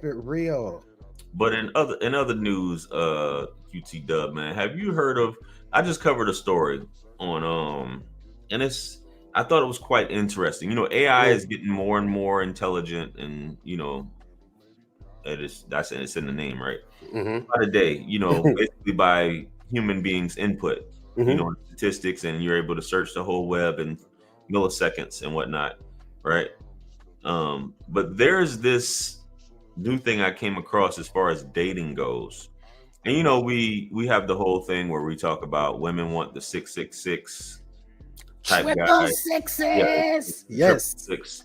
it real. But in other news, QT Dub, man, have you heard of? I just covered a story on and I thought it was quite interesting. AI Mm, is getting more and more intelligent, and it's in the name, right? mm-hmm. By the day, basically by human beings' input, Mm-hmm. statistics, and you're able to search the whole web in milliseconds and whatnot, right? But there's this new thing I came across as far as dating goes. And we have the whole thing where we talk about women want the 666 type Triple guy. Yeah, sixes. the triple Yes. six.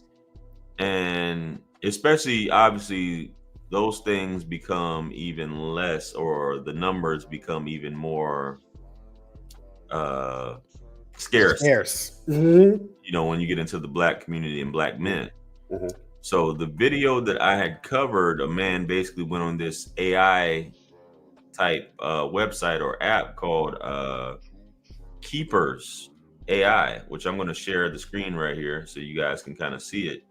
And especially obviously those things become even less, or the numbers become even more uh scarce, Scarce. Mm-hmm. when you get into the black community and black men. Mm-hmm. So the video that I had covered, a man basically went on this AI type website or app called Keepers AI, which I'm going to share the screen right here so you guys can kind of see it.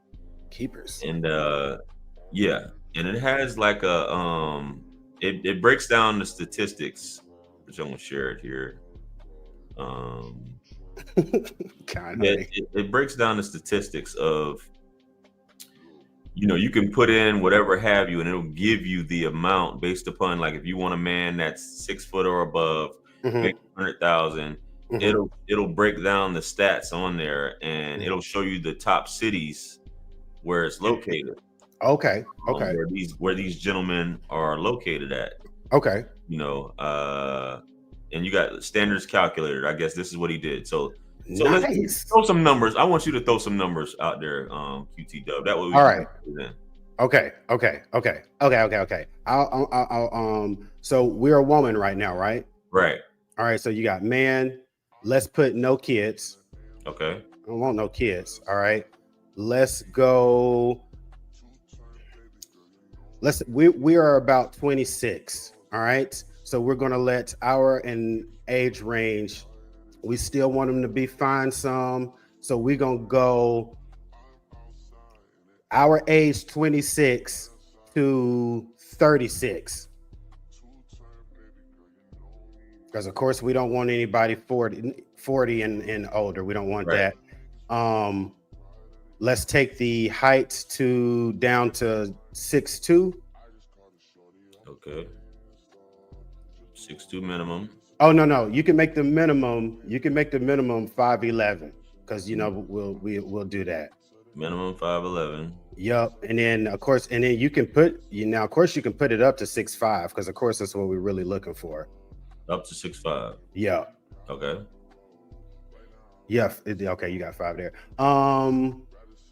Keepers. And yeah, and it has like it breaks down the statistics, which I'm going to share it here. Um, God, yeah, honey. it breaks down the statistics of, you can put in whatever have you, and it'll give you the amount based upon, like, if you want a man that's 6 foot or above, Mm-hmm. make 100,000. Mm-hmm. It'll break down the stats on there, and it'll show you the top cities where it's located, Okay. Okay. where these gentlemen are located at. Okay. You know, and you got standards calculator. I guess this is what he did. So let's Nice. throw some numbers. I want you to throw some numbers out there, QT Dub. That way we All can right. then. Okay. Okay. Okay. Okay. Okay. Okay. So we're a woman right now, right? Right. All right. So you got man. Let's put no kids. Okay. I don't want no kids. All right. Let's go. We are about 26. All right. So we're gonna let our and age range. We still want them to be fine some. So we're gonna go our age 26 to 36. Because of course we don't want anybody 40 and older. We don't want Right. that. Um let's take the height to down to 6'2". Okay. 6'2" minimum. Oh no, you can make the minimum. You can make the minimum 5'11", because we'll do that. Minimum 5'11". Yup, and then of course, and then you can put of course you can put it up to 6'5", because of course that's what we're really looking for. Up to 6'5". Yeah, Okay. yeah. Okay, you got 5 there.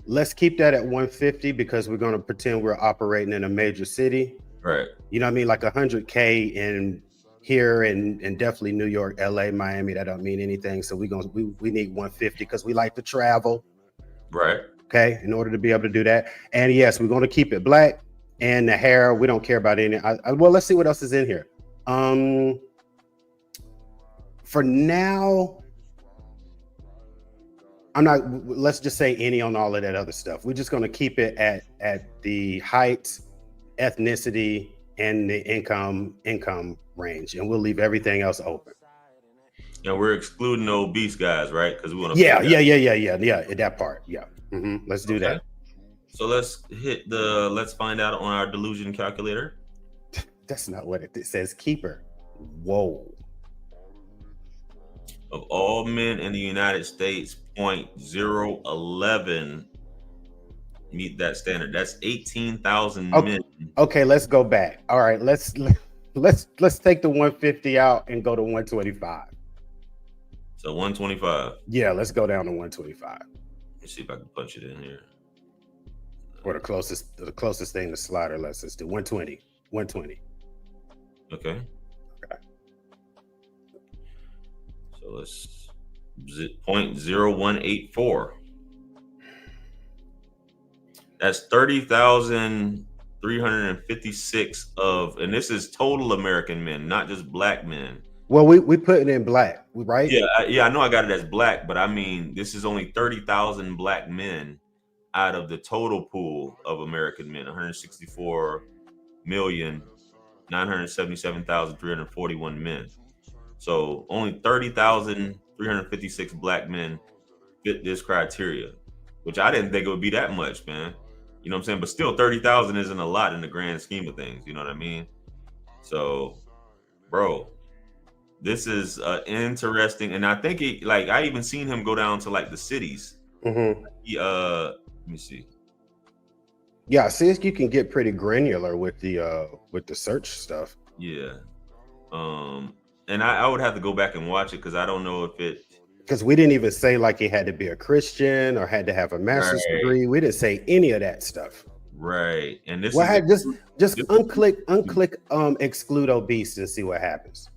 Let's keep that at 150, because we're gonna pretend we're operating in a major city. Right. You know what I mean? Like 100K in here and definitely New York, LA, Miami. That don't mean anything. So we need 150 because we like to travel. Right. Okay, in order to be able to do that. And yes, we're going to keep it black, and the hair. We don't care about any. Well, let's see what else is in here. For now, I'm not. Let's just say any on all of that other stuff. We're just going to keep it at the height, ethnicity, and the income range, and we'll leave everything else open. And we're excluding the obese guys, right? Because we want to. Yeah. That part. Yeah. Let's do Okay. that. So let's find out on our delusion calculator. That's not what it says. Keeper. Whoa. Of all men in the United States, 0.011 meet that standard. That's 18,000 men. Okay, let's go back. All right, let's take the 150 out and go to 125. So 125. Yeah, let's go down to 125. Let's see if I can punch it in here. Or the closest thing to slider. Let's do 120. 120. Okay. So let's 0.0184. That's 30,356 and this is total American men, not just black men. Well, we put it in black, right? Yeah, I know I got it as black, but I mean, this is only 30,000 black men out of the total pool of American men, 164 1,977,341 men. So only 30,356 black men fit this criteria, which I didn't think it would be that much, man. You know what I'm saying? But still, 30,000 isn't a lot in the grand scheme of things. You know what I mean? So, bro, this is interesting, and I think I even seen him go down to like the cities. Mm-hmm. Let me see. Yeah, see, you can get pretty granular with the search stuff. Yeah. And I would have to go back and watch it because I don't know if it. Because we didn't even say like he had to be a Christian or had to have a master's degree. We didn't say any of that stuff. Right. And this just unclick exclude obese and see what happens.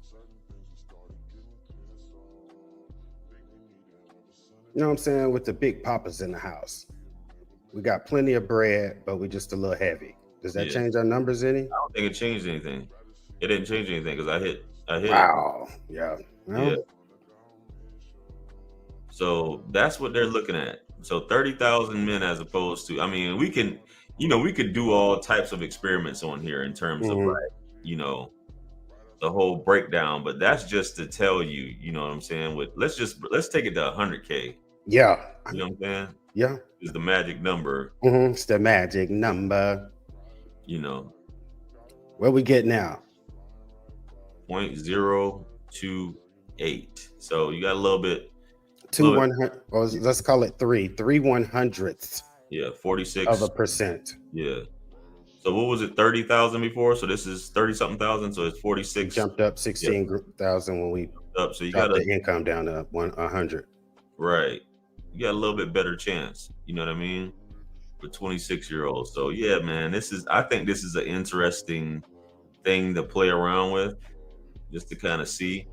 You know what I'm saying? With the big papas in the house. We got plenty of bread, but we're just a little heavy. Does that change our numbers any? I don't think it changed anything. It didn't change anything because I hit wow. Yeah. Well, yeah. So that's what they're looking at. So 30,000 men as opposed to, I mean, we could do all types of experiments on here in terms of like, the whole breakdown, but that's just to tell you, you know what I'm saying? Let's take it to 100K. Yeah. You know what I'm saying? Yeah. Is the magic number. It's the magic number. You know. Where we get now? 0.028. So you got a little bit. 100, or let's call it 3/100ths. Yeah, 46 of a percent. Yeah. So what was it, 30,000 before? So this is 30 something thousand. So it's 46. Jumped up 16,000 when we up. So you got the income down to 100. Right. You got a little bit better chance. You know what I mean? For 26-year-olds. So yeah, man, I think this is an interesting thing to play around with, just to kind of see.